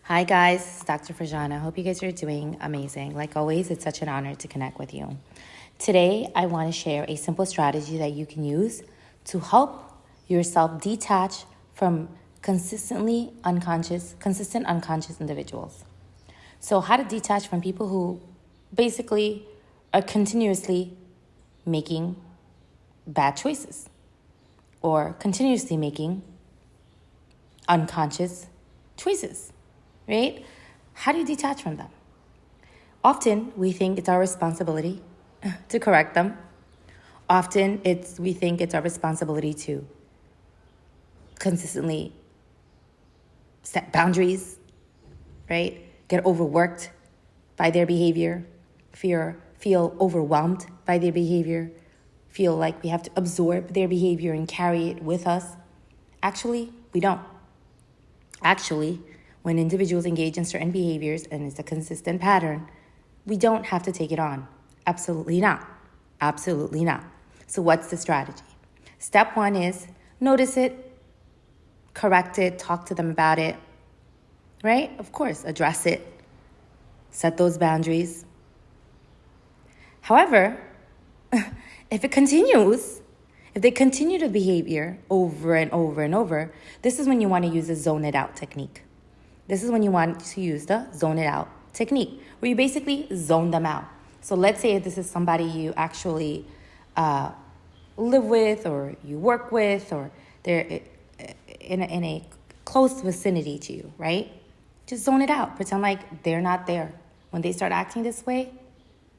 Hi guys, it's Dr. Fajana. Hope you guys are doing amazing. Like always, it's such an honor to connect with you. Today, I want to share a simple strategy that you can use to help yourself detach from consistent unconscious individuals. So how to detach from people who basically are continuously making bad choices or continuously making unconscious choices, right? How do you detach from them? Often we think it's our responsibility to correct them. Often we think it's our responsibility to consistently set boundaries, right? Get overworked by their behavior, feel overwhelmed by their behavior, feel like we have to absorb their behavior and carry it with us. Actually, we don't. Actually, when individuals engage in certain behaviors and it's a consistent pattern, we don't have to take it on. Absolutely not. Absolutely not. So what's the strategy? Step one is notice it, correct it, talk to them about it, right? Of course, address it, set those boundaries. However, if they continue the behavior over and over and over, this is when you want to use the zone it out technique. This is when you want to use the zone it out technique, where you basically zone them out. So let's say this is somebody you actually live with or you work with, or they're in a close vicinity to you, right? Just zone it out. Pretend like they're not there. When they start acting this way,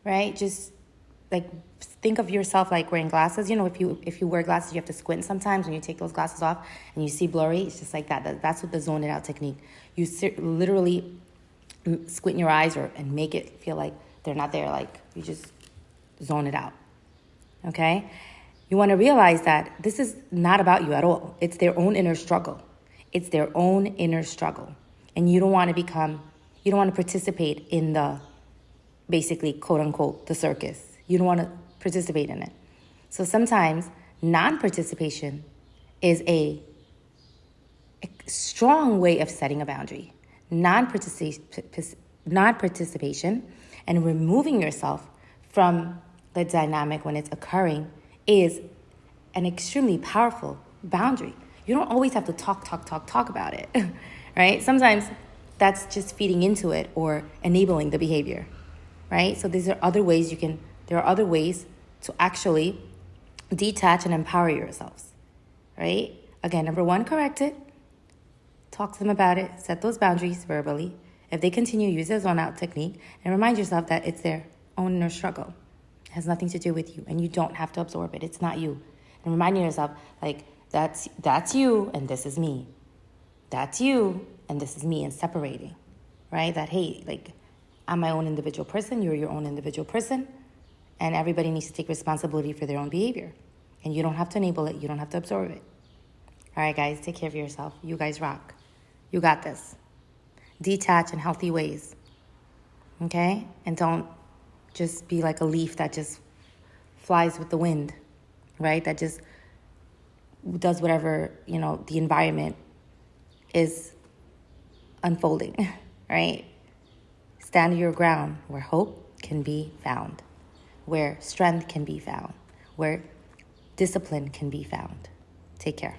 right? Just like think of yourself like wearing glasses. You know, if you wear glasses, you have to squint sometimes. When you take those glasses off and you see blurry, it's just like that. That's what the zone it out technique. You literally squint your eyes and make it feel like they're not there. Like you just zone it out. Okay? You want to realize that this is not about you at all. It's their own inner struggle. It's their own inner struggle. And you don't want to participate in the, basically, quote unquote, the circus. You don't want to participate in it. So sometimes non-participation is a strong way of setting a boundary. Non-participation and removing yourself from the dynamic when it's occurring is an extremely powerful boundary. You don't always have to talk about it, right? Sometimes that's just feeding into it or enabling the behavior, right? So there are other ways to actually detach and empower yourselves, right? Again, number one, correct it. Talk to them about it. Set those boundaries verbally. If they continue, use the zone out technique and remind yourself that it's their own inner struggle. It has nothing to do with you and you don't have to absorb it. It's not you. And reminding yourself, like, that's you and this is me. That's you and this is me, and separating, right? That, hey, like, I'm my own individual person. You're your own individual person. And everybody needs to take responsibility for their own behavior. And you don't have to enable it. You don't have to absorb it. All right, guys, take care of yourself. You guys rock. You got this. Detach in healthy ways. Okay? And don't just be like a leaf that just flies with the wind, right? That just does whatever, the environment is unfolding, right? Stand your ground where hope can be found, where strength can be found, where discipline can be found. Take care.